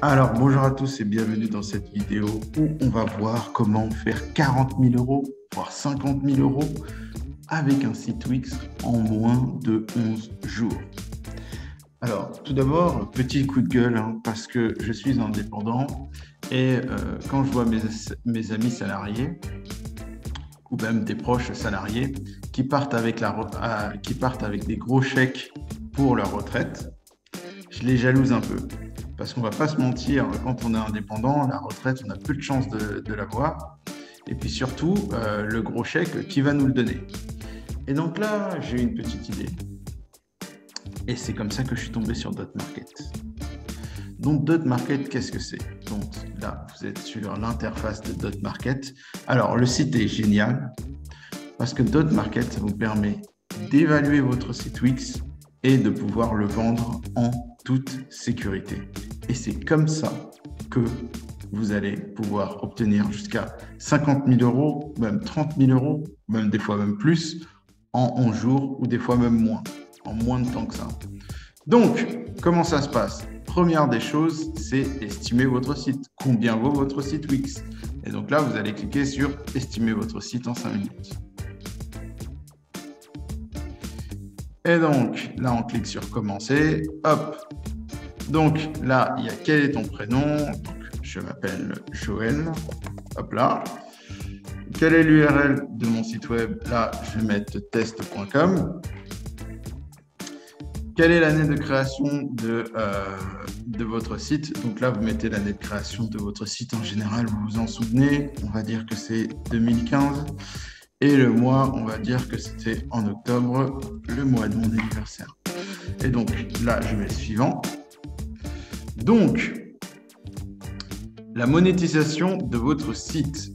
Alors, bonjour à tous et bienvenue dans cette vidéo où on va voir comment faire 40 000 euros, voire 50 000 euros avec un site Wix en moins de 11 jours. Alors, tout d'abord, petit coup de gueule parce que je suis indépendant et quand je vois mes amis salariés ou même des proches salariés qui partent avec des gros chèques pour leur retraite, je les jalouse un peu. Parce qu'on ne va pas se mentir, quand on est indépendant, la retraite, on a peu de chances de l'avoir. Et puis surtout, le gros chèque, qui va nous le donner? Et donc là, j'ai une petite idée. Et c'est comme ça que je suis tombé sur DotMarket. Donc DotMarket, qu'est-ce que c'est? Donc là, vous êtes sur l'interface de DotMarket. Alors, le site est génial parce que DotMarket, ça vous permet d'évaluer votre site Wix et de pouvoir le vendre en toute sécurité. Et c'est comme ça que vous allez pouvoir obtenir jusqu'à 50 000 euros, même 30 000 euros, même des fois même plus, en 11 jours ou des fois même moins, en moins de temps que ça. Donc, comment ça se passe? Première des choses, c'est estimer votre site. Combien vaut votre site Wix? Et donc là, vous allez cliquer sur estimer votre site en 5 minutes. Et donc, là, on clique sur commencer. Hop. Donc, là, il y a quel est ton prénom? Donc, je m'appelle Joël. Hop là. Quelle est l'URL de mon site web? Là, je vais mettre test.com. Quelle est l'année de création de votre site? Donc là, vous mettez l'année de création de votre site. En général, vous vous en souvenez. On va dire que c'est 2015. Et le mois, on va dire que c'était en octobre, le mois de mon anniversaire. Et donc là, je mets le suivant. Donc, la monétisation de votre site.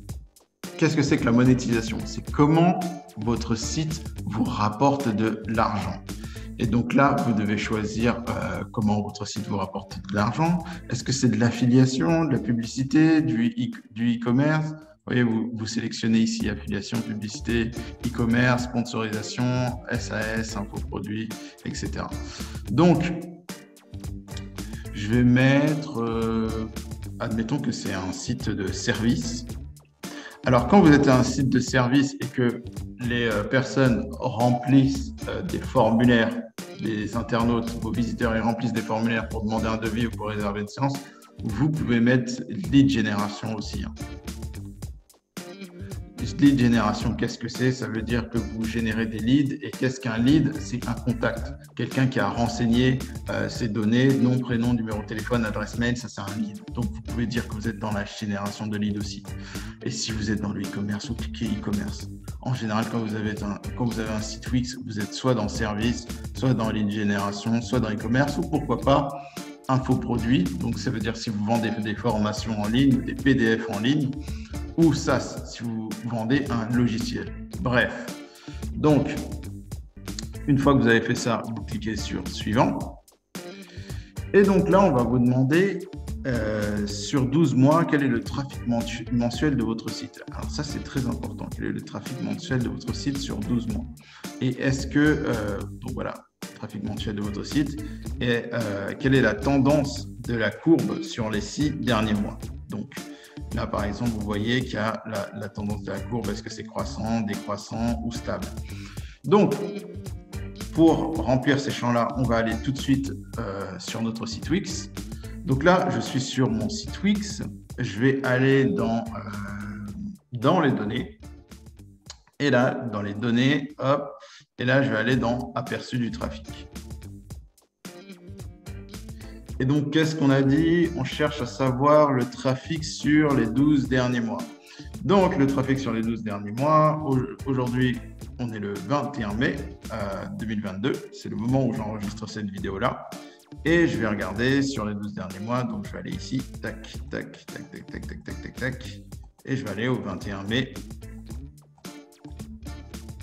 Qu'est-ce que c'est que la monétisation? C'est comment votre site vous rapporte de l'argent. Et donc là, vous devez choisir comment votre site vous rapporte de l'argent. Est-ce que c'est de l'affiliation, de la publicité, du e-commerce? Vous voyez, vous sélectionnez ici affiliation, publicité, e-commerce, sponsorisation, SAS, infoproduits, etc. Donc, je vais mettre, admettons que c'est un site de service. Alors, quand vous êtes un site de service et que les personnes remplissent des formulaires, les internautes, vos visiteurs, ils remplissent des formulaires pour demander un devis ou pour réserver une séance, vous pouvez mettre lead génération aussi. Lead génération, qu'est-ce que c'est? Ça veut dire que vous générez des leads. Et qu'est-ce qu'un lead? C'est un contact. Quelqu'un qui a renseigné ses données, nom, prénom, numéro de téléphone, adresse mail, ça c'est un lead. Donc vous pouvez dire que vous êtes dans la génération de leads aussi. Et si vous êtes dans le e-commerce, vous cliquez e-commerce. En général, quand vous avez un site Wix, vous êtes soit dans service, soit dans lead génération, soit dans e-commerce, ou pourquoi pas infoproduits. Donc ça veut dire si vous vendez des formations en ligne, des PDF en ligne, ou SaaS, si vous vendez un logiciel. Bref, donc, une fois que vous avez fait ça, vous cliquez sur « Suivant ». Et donc là, on va vous demander sur 12 mois, quel est le trafic mensuel de votre site. Alors ça, c'est très important. Quel est le trafic mensuel de votre site sur 12 mois? Et est-ce que, donc voilà, trafic mensuel de votre site, et quelle est la tendance de la courbe sur les 6 derniers mois? Donc, là, par exemple, vous voyez qu'il y a la tendance de la courbe. Est-ce que c'est croissant, décroissant ou stable? Donc, pour remplir ces champs-là, on va aller tout de suite sur notre site Wix. Donc là, je suis sur mon site Wix. Je vais aller dans les données. Et là, dans les données, hop, et là, je vais aller dans aperçu du trafic. Et donc, qu'est-ce qu'on a dit? On cherche à savoir le trafic sur les 12 derniers mois. Donc, le trafic sur les 12 derniers mois, aujourd'hui, on est le 21 mai 2022. C'est le moment où j'enregistre cette vidéo-là. Et je vais regarder sur les 12 derniers mois. Donc, je vais aller ici, tac, tac, tac, tac, tac, tac, tac, tac, tac. Et je vais aller au 21 mai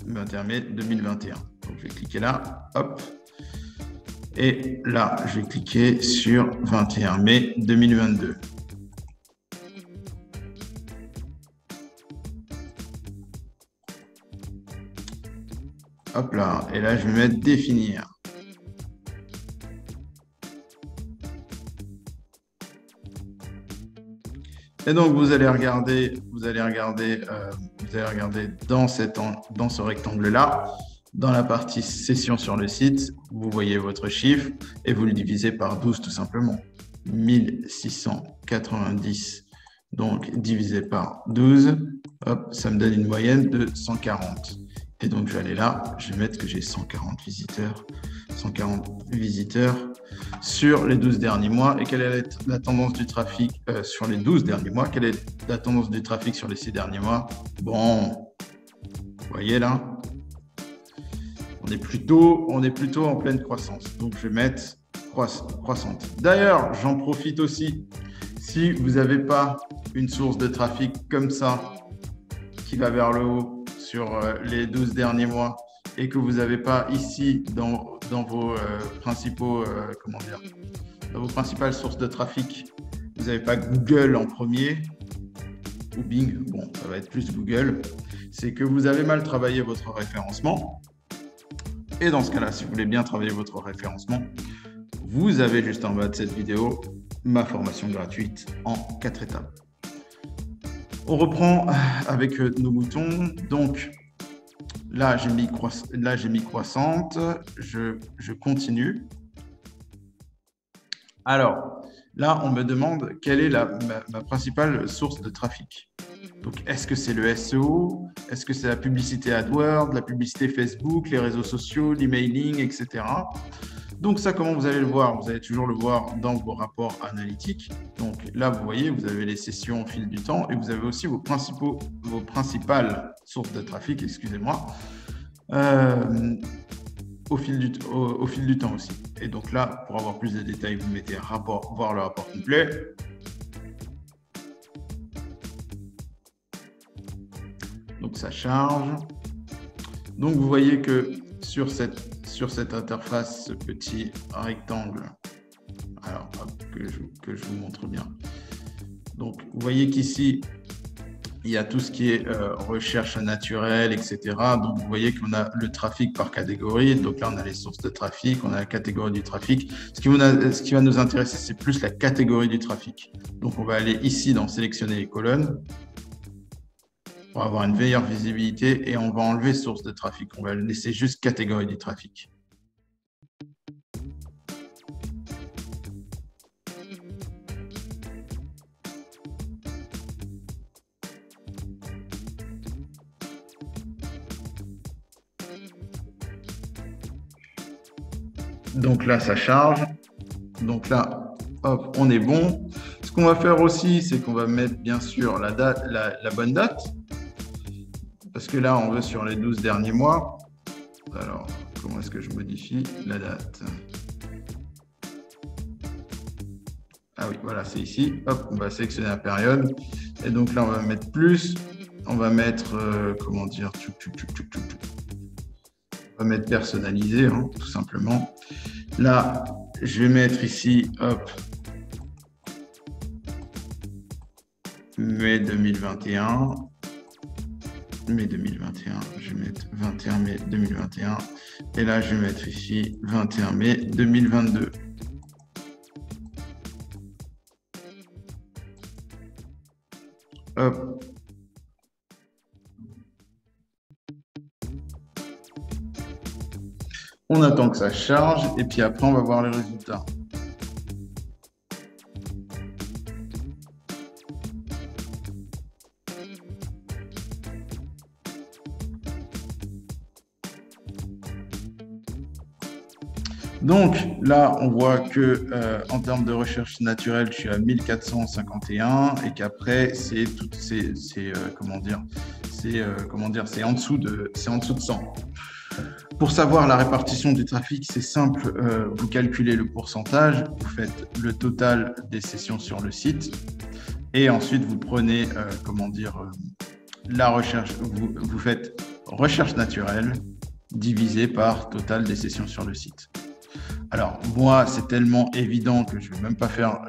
2021. Donc, je vais cliquer là, hop. Et là, je vais cliquer sur 21 mai 2022. Hop là, et là, je vais mettre définir. Et donc, vous allez regarder dans dans ce rectangle-là, dans la partie session sur le site, vous voyez votre chiffre et vous le divisez par 12 tout simplement. 1690, donc divisé par 12, hop, ça me donne une moyenne de 140. Et donc, je vais aller là, je vais mettre que j'ai 140 visiteurs sur les 12 derniers mois. Et quelle est la tendance du trafic sur les 12 derniers mois? Quelle est la tendance du trafic sur les 6 derniers mois? Bon, vous voyez là, on est plutôt en pleine croissance. Donc, je vais mettre croissante. D'ailleurs, j'en profite aussi. Si vous n'avez pas une source de trafic comme ça qui va vers le haut sur les 12 derniers mois et que vous n'avez pas ici dans vos dans vos principales sources de trafic, vous n'avez pas Google en premier ou Bing, bon, ça va être plus Google, c'est que vous avez mal travaillé votre référencement. Et dans ce cas-là, si vous voulez bien travailler votre référencement, vous avez juste en bas de cette vidéo ma formation gratuite en 4 étapes. On reprend avec nos moutons. Donc là, j'ai mis croissante. Je continue. Alors, là, on me demande quelle est ma principale source de trafic. Donc, est-ce que c'est le SEO? Est-ce que c'est la publicité AdWords, la publicité Facebook, les réseaux sociaux, l'emailing, etc. Donc ça, comment vous allez le voir? Vous allez toujours le voir dans vos rapports analytiques. Donc là, vous voyez, vous avez les sessions au fil du temps et vous avez aussi vos principales sources de trafic, excusez-moi, au fil du temps aussi. Et donc là, pour avoir plus de détails, vous mettez voir le rapport complet. Donc ça charge. Donc vous voyez que sur cette interface, ce petit rectangle, alors hop, que je vous montre bien. Donc vous voyez qu'ici, il y a tout ce qui est recherche naturelle, etc. Donc vous voyez qu'on a le trafic par catégorie. Donc là, on a les sources de trafic, on a la catégorie du trafic. Ce qui va nous intéresser, c'est plus la catégorie du trafic. Donc on va aller ici dans sélectionner les colonnes pour avoir une meilleure visibilité et on va enlever source de trafic. On va laisser juste catégorie du trafic. Donc là, ça charge. Donc là, hop, on est bon. Ce qu'on va faire aussi, c'est qu'on va mettre bien sûr la date, la bonne date. Parce que là, on veut sur les 12 derniers mois. Alors, comment est-ce que je modifie la date? Ah oui, voilà, c'est ici. Hop, on va sélectionner la période. Et donc là, on va mettre plus. On va mettre, comment dire, on va mettre personnalisé, hein, tout simplement. Là, je vais mettre ici, hop, mai 2021. Mai 2021, je vais mettre 21 mai 2021. Et là, je vais mettre ici 21 mai 2022. Hop. On attend que ça charge et puis après, on va voir les résultats. Donc là, on voit que en termes de recherche naturelle, je suis à 1451 et qu'après, c'est en dessous de 100. Pour savoir la répartition du trafic, c'est simple, vous calculez le pourcentage, vous faites le total des sessions sur le site et ensuite vous prenez, la recherche, vous faites recherche naturelle divisé par total des sessions sur le site. Alors, moi, c'est tellement évident que je ne vais même pas faire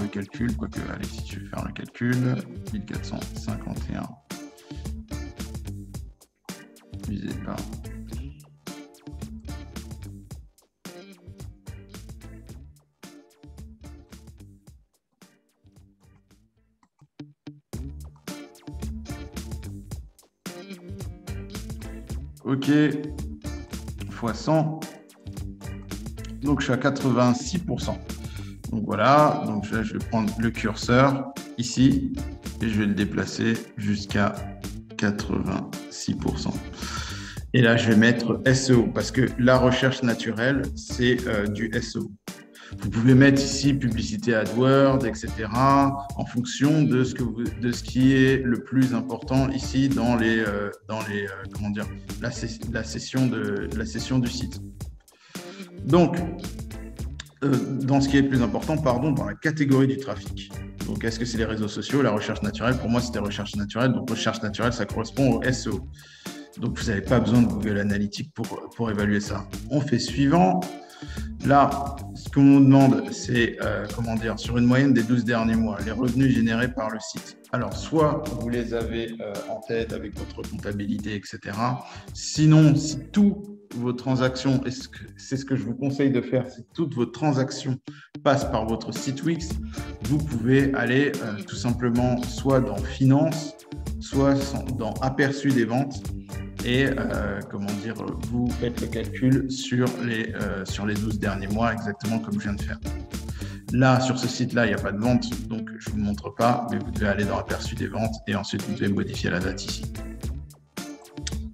le calcul, quoique, allez, si je vais faire le calcul, 1451 divisé par... OK, fois 100. Donc, je suis à 86%. Donc, voilà. Donc, là, je vais prendre le curseur ici et je vais le déplacer jusqu'à 86%. Et là, je vais mettre SEO parce que la recherche naturelle, c'est du SEO. Vous pouvez mettre ici publicité AdWords, etc. en fonction de ce qui est le plus important ici dans comment dire, la session du site. Donc, dans ce qui est le plus important, pardon, dans la catégorie du trafic. Donc, est-ce que c'est les réseaux sociaux, la recherche naturelle? Pour moi, c'était recherche naturelle. Donc, recherche naturelle, ça correspond au SEO. Donc, vous n'avez pas besoin de Google Analytics pour évaluer ça. On fait suivant. Là, ce qu'on nous demande, c'est, sur une moyenne des 12 derniers mois, les revenus générés par le site. Alors, soit vous les avez en tête avec votre comptabilité, etc. Sinon, si toutes vos transactions, et c'est ce que je vous conseille de faire, si toutes vos transactions passent par votre site Wix, vous pouvez aller tout simplement soit dans Finance, soit dans Aperçu des ventes. Et vous faites le calcul sur les 12 derniers mois, exactement comme je viens de faire. Là, sur ce site-là, il n'y a pas de vente, donc je ne vous montre pas, mais vous devez aller dans Aperçu des ventes et ensuite vous devez modifier la date ici.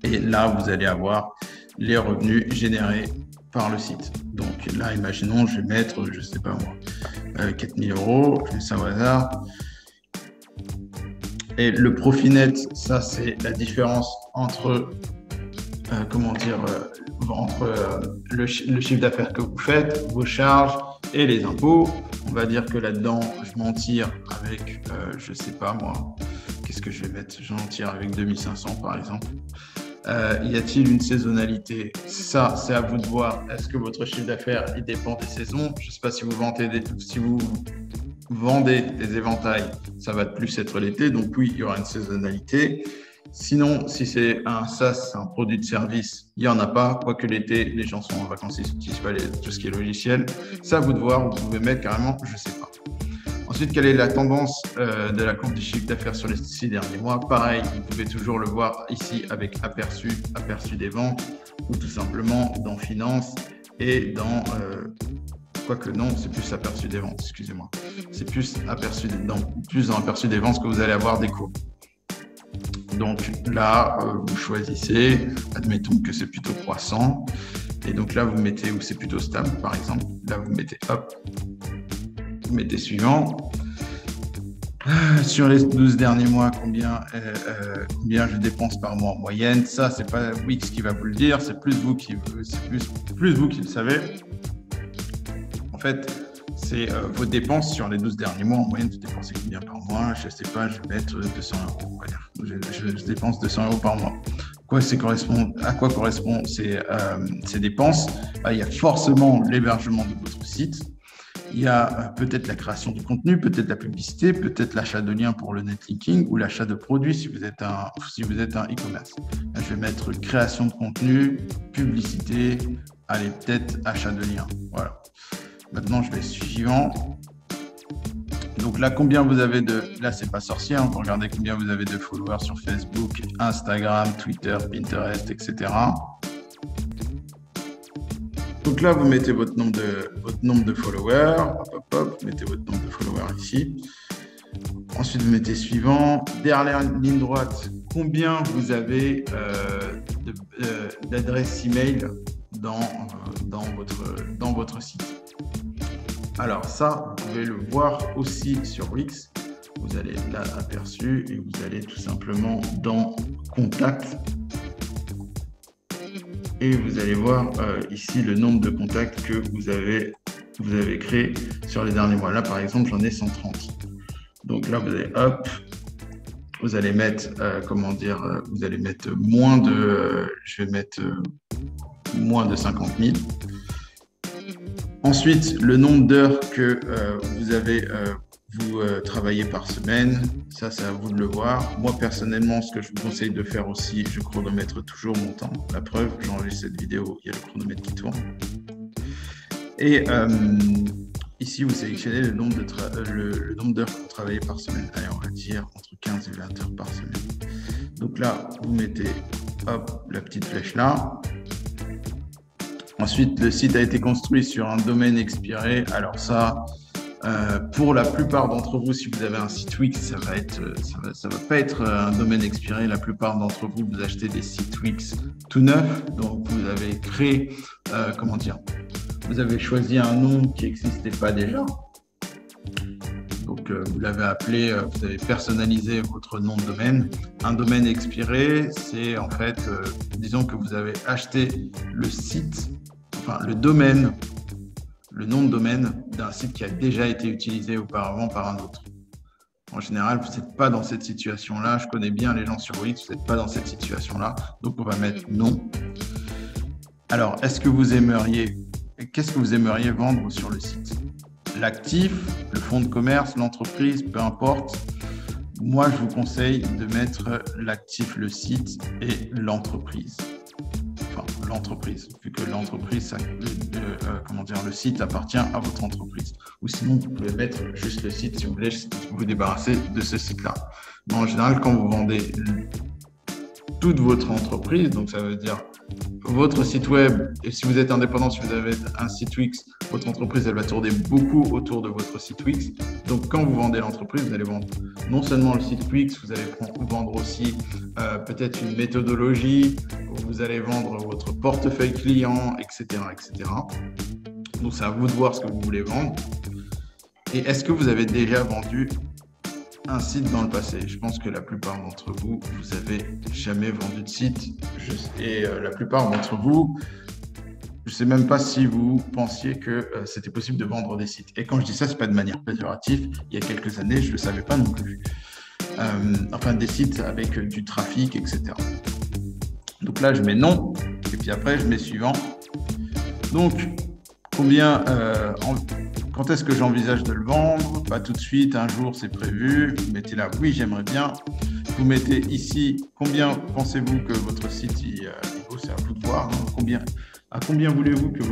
Et là, vous allez avoir les revenus générés par le site. Donc là, imaginons, je vais mettre, je ne sais pas moi, 4 000 €, je mets ça au hasard. Et le profit net, ça, c'est la différence entre, le chiffre d'affaires que vous faites, vos charges et les impôts. On va dire que là-dedans, je m'en tire avec, je ne sais pas moi, qu'est-ce que je vais mettre? Je m'en tire avec 2500 par exemple. Y a-t-il une saisonnalité? Ça, c'est à vous de voir. Est-ce que votre chiffre d'affaires, il dépend des saisons? Je ne sais pas si vous vendez des éventails, ça va plus être l'été, donc oui, il y aura une saisonnalité. Sinon, si c'est un SaaS, un produit de service, il n'y en a pas, quoique l'été, les gens sont en vacances, ils n'utilisent pas tout ce qui est logiciel. Ça, à vous de voir, vous pouvez mettre carrément, je ne sais pas. Ensuite, quelle est la tendance de la courbe du chiffre d'affaires sur les 6 derniers mois? Pareil, vous pouvez toujours le voir ici avec aperçu des ventes, ou tout simplement dans Finance et dans... Quoique non, c'est plus aperçu des ventes, excusez-moi. C'est plus dans aperçu des ventes que vous allez avoir des courbes. Donc là, vous choisissez, admettons que c'est plutôt croissant. Et donc là, vous mettez où c'est plutôt stable, par exemple. Là, vous mettez hop, vous mettez suivant. Sur les 12 derniers mois, combien je dépense par mois en moyenne? Ça, c'est pas Wix qui va vous le dire, c'est plus vous qui le savez. En fait, c'est vos dépenses sur les 12 derniers mois. En moyenne, vous dépensez combien par mois? Je ne sais pas, je vais mettre 200 €. On va dire. Je dépense 200 € par mois. À quoi correspondent ces dépenses? Il y a forcément l'hébergement de votre site. Il y a peut-être la création du contenu, peut-être la publicité, peut-être l'achat de liens pour le netlinking ou l'achat de produits si vous êtes un e-commerce. Là, je vais mettre création de contenu, publicité, allez, peut-être achat de liens. Voilà. Maintenant, je vais suivant. Donc là, combien vous avez de... Là, c'est pas sorcier. Vous regardez combien vous avez de followers sur Facebook, Instagram, Twitter, Pinterest, etc. Donc là, vous mettez votre nombre de followers. Hop, hop, mettez votre nombre de followers ici. Ensuite, vous mettez suivant. Dernière ligne droite, combien vous avez d'adresses email dans votre site. Alors ça, vous pouvez le voir aussi sur Wix. Vous allez là, aperçu, et vous allez tout simplement dans Contact. Et vous allez voir ici le nombre de contacts que vous avez créés sur les derniers mois. Là, par exemple, j'en ai 130. Donc là, vous allez hop, vous allez mettre, vous allez mettre moins de, je vais mettre moins de 50 000. Ensuite, le nombre d'heures que vous travaillez par semaine, ça, c'est à vous de le voir. Moi, personnellement, ce que je vous conseille de faire aussi, je chronomètre toujours mon temps. La preuve, j'enregistre cette vidéo, il y a le chronomètre qui tourne. Et ici, vous sélectionnez le nombre d'heures que vous travaillez par semaine. Allez, on va dire entre 15 et 20 heures par semaine. Donc là, vous mettez hop, la petite flèche là. Ensuite, le site a été construit sur un domaine expiré. Alors ça, pour la plupart d'entre vous, si vous avez un site Wix, ça va pas être un domaine expiré. La plupart d'entre vous, vous achetez des sites Wix tout neufs. Donc, vous avez créé, vous avez choisi un nom qui n'existait pas déjà. Donc, vous l'avez appelé, vous avez personnalisé votre nom de domaine. Un domaine expiré, c'est en fait, disons que vous avez acheté le site, enfin le domaine, le nom de domaine d'un site qui a déjà été utilisé auparavant par un autre. En général, vous n'êtes pas dans cette situation-là. Je connais bien les gens sur Wix, vous n'êtes pas dans cette situation-là. Donc, on va mettre non. Alors, qu'est-ce que vous aimeriez vendre sur le site? L'actif, le fonds de commerce, l'entreprise, peu importe. Moi, je vous conseille de mettre l'actif, le site et l'entreprise. Enfin, l'entreprise, vu que l'entreprise, le site appartient à votre entreprise. Ou sinon, vous pouvez mettre juste le site si vous voulez vous débarrasser de ce site-là. Mais en général, quand vous vendez toute votre entreprise, donc ça veut dire votre site web, et si vous êtes indépendant, si vous avez un site Wix, votre entreprise, elle va tourner beaucoup autour de votre site Wix. Donc, quand vous vendez l'entreprise, vous allez vendre non seulement le site Wix, vous allez vendre aussi peut-être une méthodologie, vous allez vendre votre portefeuille client, etc., etc. Donc, c'est à vous de voir ce que vous voulez vendre. Et est-ce que vous avez déjà vendu un site dans le passé? Je pense que la plupart d'entre vous, vous n'avez jamais vendu de site. Et la plupart d'entre vous, je ne sais même pas si vous pensiez que c'était possible de vendre des sites. Et quand je dis ça, ce n'est pas de manière péjorative. Il y a quelques années, je ne le savais pas non plus. Enfin, des sites avec du trafic, etc. Donc là, je mets non. Et puis après, je mets suivant. Donc, quand est-ce que j'envisage de le vendre? Pas tout de suite, un jour c'est prévu. Vous mettez là, oui, j'aimerais bien. Vous mettez ici, combien pensez-vous que votre site il vaut? C'est à vous de voir. Hein. À combien voulez-vous que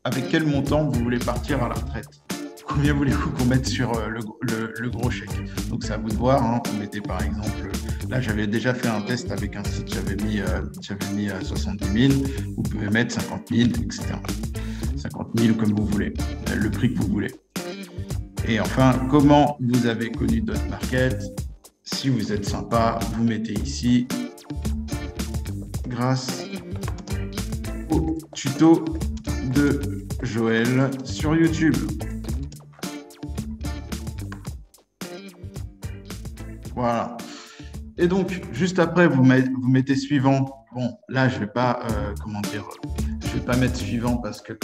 avec quel montant vous voulez partir à la retraite? Combien voulez-vous qu'on mette sur le gros chèque? Donc c'est à vous de voir. Hein. Vous mettez par exemple, là j'avais déjà fait un test avec un site, j'avais mis 70 000. Vous pouvez mettre 50 000, etc. 50 000 comme vous voulez, le prix que vous voulez. Et enfin, comment vous avez connu Dotmarket? Si vous êtes sympa, vous mettez ici, grâce au tuto de Joël sur YouTube. Voilà. Et donc, juste après, vous mettez suivant. Bon, là, je ne vais pas, je vais pas mettre suivant parce que,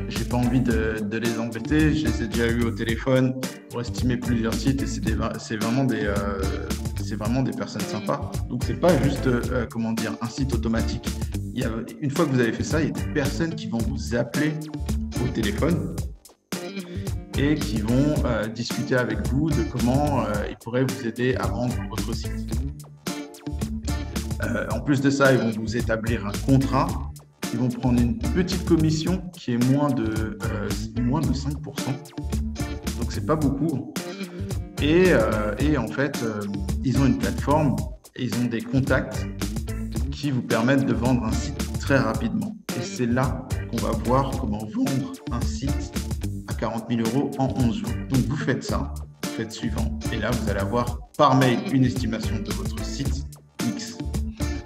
j'ai pas envie de les embêter. Je les ai déjà eu au téléphone pour estimer plusieurs sites et c'est vraiment des personnes sympas. Donc, c'est pas juste, un site automatique. Une fois que vous avez fait ça, il y a des personnes qui vont vous appeler au téléphone et qui vont discuter avec vous de comment ils pourraient vous aider à vendre votre site. En plus de ça, ils vont vous établir un contrat. Ils vont prendre une petite commission qui est moins de 5%. Donc, c'est pas beaucoup. Et en fait, ils ont une plateforme et ils ont des contacts qui vous permettent de vendre un site très rapidement. Et c'est là qu'on va voir comment vendre un site à 40 000 € en 11 jours. Donc, vous faites ça, vous faites suivant. Et là, vous allez avoir par mail une estimation de votre site X.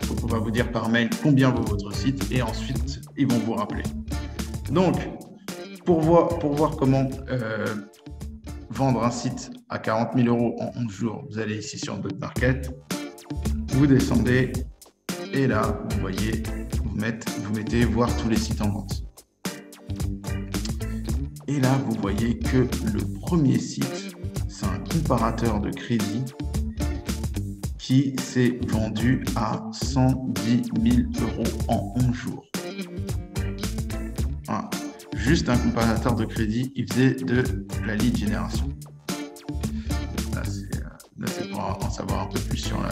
Donc, on va vous dire par mail combien vaut votre site et ensuite, ils vont vous rappeler. Donc, pour voir comment vendre un site à 40 000 € en 11 jours, vous allez ici sur Dotmarket, vous descendez et là, vous voyez, vous mettez voir tous les sites en vente. Et là, vous voyez que le premier site, c'est un comparateur de crédit qui s'est vendu à 110 000 € en 11 jours. Voilà. Juste un comparateur de crédit, il faisait de la lead génération. Là, c'est pour en savoir un peu plus sur la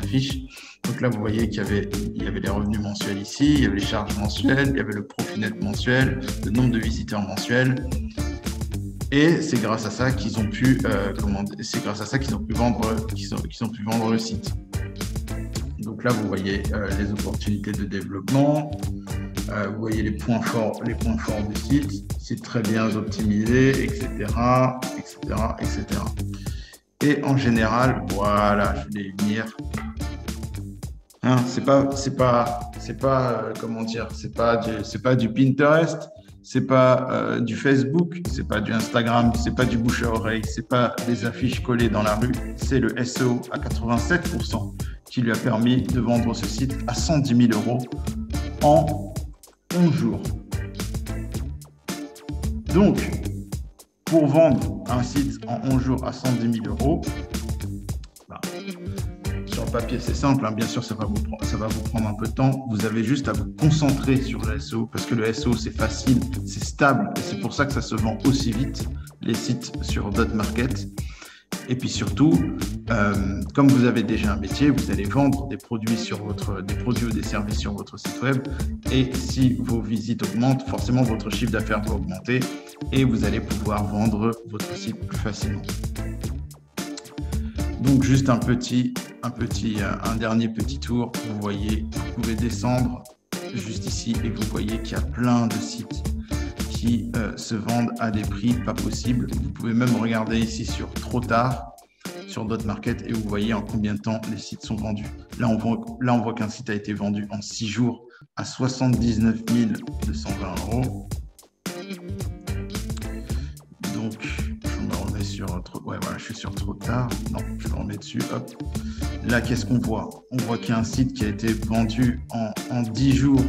fiche. Donc là, vous voyez qu'il y avait les revenus mensuels ici, il y avait les charges mensuelles, il y avait le profit net mensuel, le nombre de visiteurs mensuels. Et c'est grâce à ça qu'ils ont pu, vendre le site. Donc là, vous voyez les opportunités de développement. Vous voyez les points forts du site. C'est très bien optimisé, etc., etc., etc. Et en général, voilà, je vais y venir. Hein, c'est pas du Pinterest, c'est pas du Facebook, c'est pas du Instagram, c'est pas du bouche à oreille, c'est pas des affiches collées dans la rue, c'est le SEO à 87% qui lui a permis de vendre ce site à 110 000 € en 11 jours. Donc, pour vendre un site en 11 jours à 110 000 €, sur le papier, c'est simple, hein. Bien sûr, ça va vous prendre un peu de temps. Vous avez juste à vous concentrer sur le SEO parce que le SEO, c'est facile, c'est stable et c'est pour ça que ça se vend aussi vite, les sites sur DotMarket. Et puis surtout, comme vous avez déjà un métier, vous allez vendre des produits ou des services sur votre site web. Et si vos visites augmentent, forcément, votre chiffre d'affaires va augmenter et vous allez pouvoir vendre votre site plus facilement. Donc, juste un dernier petit tour. Vous voyez, vous pouvez descendre juste ici et vous voyez qu'il y a plein de sites qui se vendent à des prix pas possibles. Vous pouvez même regarder ici sur trop tard, sur DotMarket, et vous voyez en combien de temps les sites sont vendus. Là, on voit qu'un site a été vendu en 6 jours à 79 220 €. Donc, je me remets sur... Ouais, voilà, je suis sur trop tard. Non, je me remets dessus. Hop. Là, qu'est-ce qu'on voit? On voit qu'il y a un site qui a été vendu en 10 jours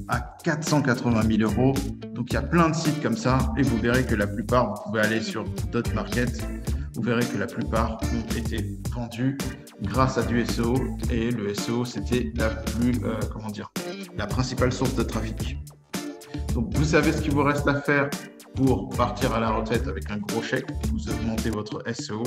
à 480 000 €. Donc, il y a plein de sites comme ça et vous verrez que la plupart, vous pouvez aller sur DotMarket, vous verrez que la plupart ont été vendus grâce à du SEO et le SEO, c'était la principale source de trafic. Donc, vous savez ce qu'il vous reste à faire pour partir à la retraite avec un gros chèque. Vous augmentez votre SEO.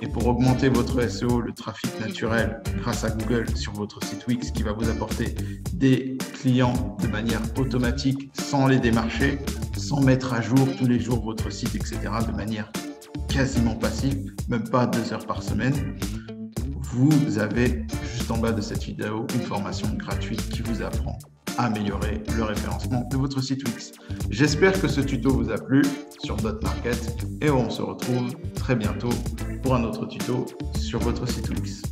Et pour augmenter votre SEO, le trafic naturel grâce à Google sur votre site Wix qui va vous apporter des clients de manière automatique sans les démarcher, sans mettre à jour tous les jours votre site, etc. de manière quasiment passive, même pas 2 heures par semaine. Vous avez juste en bas de cette vidéo une formation gratuite qui vous apprend à améliorer le référencement de votre site Wix. J'espère que ce tuto vous a plu sur DotMarket et on se retrouve très bientôt pour un autre tuto sur votre site Wix.